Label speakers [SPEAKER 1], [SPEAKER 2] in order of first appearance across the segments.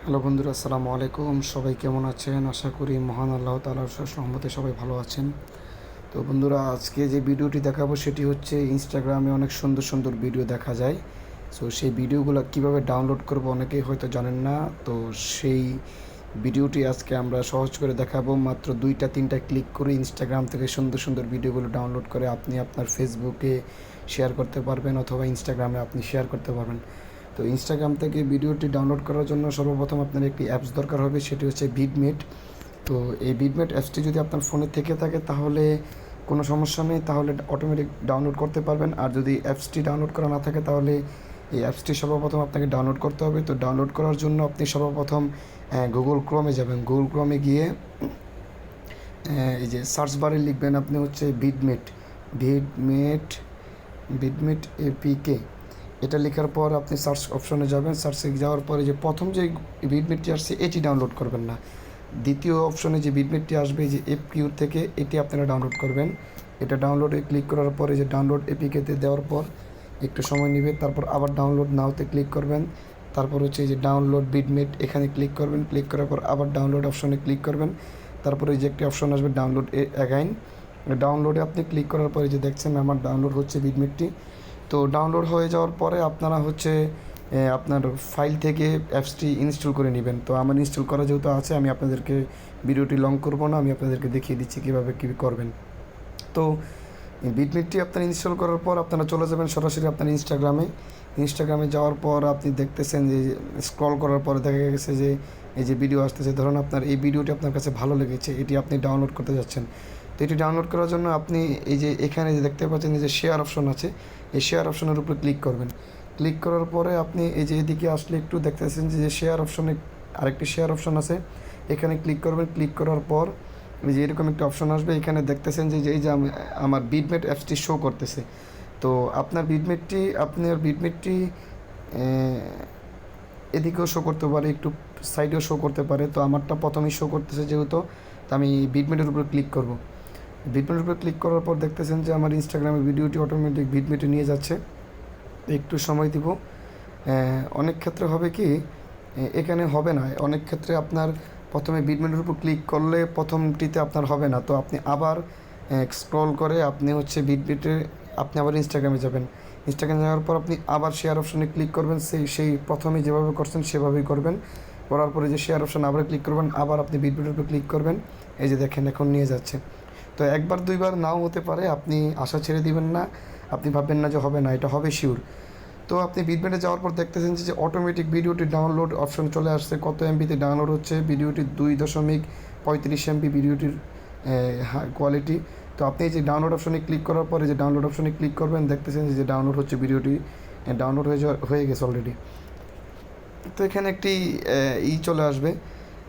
[SPEAKER 1] Hello বন্ধুরা, আসসালামু আলাইকুম। সবাই কেমন আছেন? আশা করি মহান আল্লাহ তাআলার অশেষ রহমতে সবাই ভালো আছেন। তো বন্ধুরা, আজকে যে ভিডিওটি দেখাবো সেটি হচ্ছে ইনস্টাগ্রামে অনেক সুন্দর সুন্দর ভিডিও দেখা যায়। সো সেই ভিডিওগুলো কীভাবে ডাউনলোড করব অনেকেই হয়তো জানেন না। তো সেই ভিডিওটি আজকে আমরা সহজ করে দেখাবো। মাত্র 2-3টা ক্লিক করে ইনস্টাগ্রাম থেকে সুন্দর সুন্দর ভিডিওগুলো ডাউনলোড করে আপনি আপনার ফেসবুকে শেয়ার করতে পারবেন অথবা ইনস্টাগ্রামে আপনি শেয়ার করতে পারবেন। তো ইনস্টাগ্রাম থেকে ভিডিওটি ডাউনলোড করার জন্য সর্বপ্রথম আপনার একটি অ্যাপস দরকার হবে, সেটি হচ্ছে ভিডমেট। তো এই ভিডমেট অ্যাপসটি যদি আপনার ফোনে থেকে থাকে তাহলে কোনো সমস্যা নেই, তাহলে অটোমেটিক ডাউনলোড করতে পারবেন। আর যদি অ্যাপসটি ডাউনলোড করা না থাকে তাহলে এই অ্যাপসটি সর্বপ্রথম আপনাকে ডাউনলোড করতে হবে। তো ডাউনলোড করার জন্য আপনি সর্বপ্রথম গুগল ক্রোমে যাবেন। গুগল ক্রোমে গিয়ে এই যে সার্চ বারে লিখবেন আপনি হচ্ছে ভিডমেট ভিডমেট ভিডমেট এপিকে। এটা লেখার পর আপনি সার্চ অপশনে যাবেন। সার্চে যাওয়ার পরে যে প্রথম যে ভিডমেটটি আসছে এটি ডাউনলোড করবেন না, দ্বিতীয় অপশনে যে ভিডমেটটি আসবে যে এফকিউ থেকে, এটি আপনারা ডাউনলোড করবেন। এটা ডাউনলোডে ক্লিক করার পরে যে ডাউনলোড এপিকেতে দেওয়ার পর একটু সময় নেবে, তারপর আবার ডাউনলোড নাওতে ক্লিক করবেন। তারপর হচ্ছে যে ডাউনলোড ভিডমেট, এখানে ক্লিক করবেন। ক্লিক করার পর আবার ডাউনলোড অপশনে ক্লিক করবেন। তারপরে যে একটি অপশন আসবে ডাউনলোড অ্যাগাইন। ডাউনলোডে আপনি ক্লিক করার পরে যে দেখছেন আমার ডাউনলোড হচ্ছে ভিডমেটটি। তো ডাউনলোড হয়ে যাওয়ার পরে আপনারা হচ্ছে আপনার ফাইল থেকে অ্যাপসটি ইনস্টল করে নেবেন। তো আমার ইনস্টল করা যেহেতু আছে, আমি আপনাদেরকে ভিডিওটি লং করব না, আমি আপনাদেরকে দেখিয়ে দিচ্ছি কীভাবে কী করবেন। তো ভিডমেটটি আপনারা ইনস্টল করার পর আপনারা চলে যাবেন সরাসরি আপনার ইনস্টাগ্রামে যাওয়ার পর আপনি দেখতেছেন যে স্ক্রল করার পরে দেখা গেছে যে এই যে ভিডিও আসতেছে। ধরুন আপনার এই ভিডিওটি আপনার কাছে ভালো লেগেছে, এটি আপনি ডাউনলোড করতে যাচ্ছেন। তো এটি ডাউনলোড করার জন্য আপনি এই যে এখানে যে দেখতে পাচ্ছেন যে শেয়ার অপশন আছে, এই শেয়ার অপশনের উপরে ক্লিক করবেন। ক্লিক করার পরে আপনি এই যে এদিকে আসলে একটু দেখতেছেন যে শেয়ার অপশনে আরেকটি শেয়ার অপশন আছে, এখানে ক্লিক করবেন। ক্লিক করার পর এই যে এরকম একটা অপশন আসবে, এখানে দেখতেছেন যে এই যে আমার ভিডমেট অ্যাপসটি শো করতেছে। তো আপনার ভিডমেটটি এদিকেও শো করতে পারে, একটু সাইডেও শো করতে পারে। তো আমারটা প্রথমেই শো করতেছে যেহেতু, তো আমি ভিডমেটের উপরে ক্লিক করব। ভিডমেটের উপরে ক্লিক করার পর দেখতেছেন যে আমার ইনস্টাগ্রামে ভিডিওটি অটোমেটিক ভিডমেটে নিয়ে যাচ্ছে। একটু সময় দিব। অনেক ক্ষেত্রে হবে কি, এখানে হবে না, অনেক ক্ষেত্রে আপনার প্রথমে ভিডমেটের উপর ক্লিক করলে প্রথমটিতে আপনার হবে না। তো আপনি আবার স্ক্রল করে আপনি হচ্ছে ভিডমেটে আপনি আবার ইনস্টাগ্রামে যাবেন। ইনস্টাগ্রামে যাওয়ার পর আপনি আবার শেয়ার অপশনে ক্লিক করবেন। সেই প্রথমে যেভাবে করছেন সেভাবেই করবেন। করার পরে যে শেয়ার অপশন আবার ক্লিক করবেন, আবার আপনি ভিডমেটের উপর ক্লিক করবেন। এই যে দেখেন এখন নিয়ে যাচ্ছে। তো একবার দুইবার নাও হতে পারে, আপনি আশা ছেড়ে দিবেন না, আপনি ভাববেন না যে হবে না, এটা হবে শিওর। তো আপনি ভিডমেটে যাওয়ার পর দেখতেছেন যে অটোমেটিক ভিডিওটি ডাউনলোড অপশন চলে আসছে। কত এমবিতে ডাউনলোড হচ্ছে ভিডিওটি? 2.35 এমবি ভিডিওটির কোয়ালিটি। তো আপনি এই যে ডাউনলোড অপশনে ক্লিক করার পরে যে ডাউনলোড অপশনে ক্লিক করবেন, দেখতেছেন যে ডাউনলোড হচ্ছে, ভিডিওটি ডাউনলোড হয়ে গেছে অলরেডি। তো এখানে একটি চলে আসবে,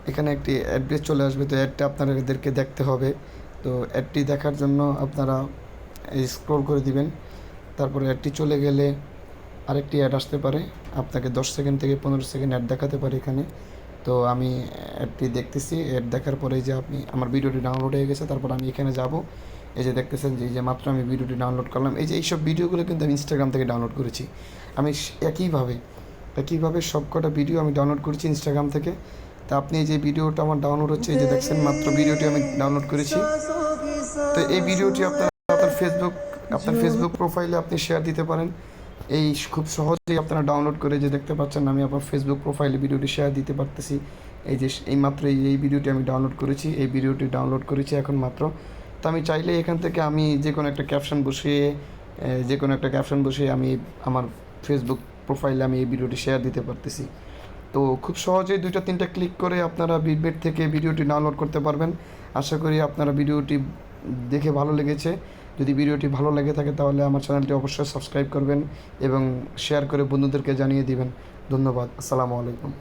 [SPEAKER 1] এখানে একটি অ্যাড্রেস চলে আসবে। তো অ্যাডটা আপনাদেরকে দেখতে হবে। তো অ্যাডটি দেখার জন্য আপনারা স্ক্রল করে দিবেন। তারপরে অ্যাডটি চলে গেলে আরেকটি অ্যাড আসতে পারে, আপনাকে 10 সেকেন্ড থেকে 15 সেকেন্ড অ্যাড দেখাতে পারে এখানে। তো আমি অ্যাডটি দেখতেছি। অ্যাড দেখার পরে যে আমার ভিডিওটি ডাউনলোড হয়ে গেছে, তারপর আমি এখানে যাব। এই যে দেখতেছেন যে এই যে মাত্র আমি ভিডিওটি ডাউনলোড করলাম। এই যে এইসব ভিডিওগুলো কিন্তু আমি ইনস্টাগ্রাম থেকে ডাউনলোড করেছি। আমি একইভাবে সবকটা ভিডিও আমি ডাউনলোড করেছি ইনস্টাগ্রাম থেকে। তা আপনি এই যে ভিডিওটা আমার ডাউনলোড হচ্ছে, এই যে দেখছেন মাত্র ভিডিওটি আমি ডাউনলোড করেছি। তো এই ভিডিওটি আপনার ফেসবুক প্রোফাইলে আপনি শেয়ার দিতে পারেন। এই খুব সহজেই আপনারা ডাউনলোড করে যে দেখতে পাচ্ছেন আমি আপনার ফেসবুক প্রোফাইলে ভিডিওটি শেয়ার দিতে পারতেছি। এই যে এইমাত্র এই ভিডিওটি আমি ডাউনলোড করেছি, এই ভিডিওটি ডাউনলোড করেছি এখন মাত্র। তো আমি চাইলে এখান থেকে আমি যে কোনো একটা ক্যাপশন বসিয়ে আমি আমার ফেসবুক প্রোফাইলে আমি এই ভিডিওটি শেয়ার দিতে পারতেছি। তো খুব সহজেই 2-3টা ক্লিক করে আপনারা ভিডমেট থেকে ভিডিওটি ডাউনলোড করতে পারবেন। আশা করি আপনারা ভিডিওটি দেখে ভালো লেগেছে। যদি ভিডিওটি ভালো লেগে থাকে তাহলে আমার চ্যানেলটি অবশ্যই সাবস্ক্রাইব করবেন এবং শেয়ার করে বন্ধুদেরকে জানিয়ে দিবেন। ধন্যবাদ। আসসালামু আলাইকুম।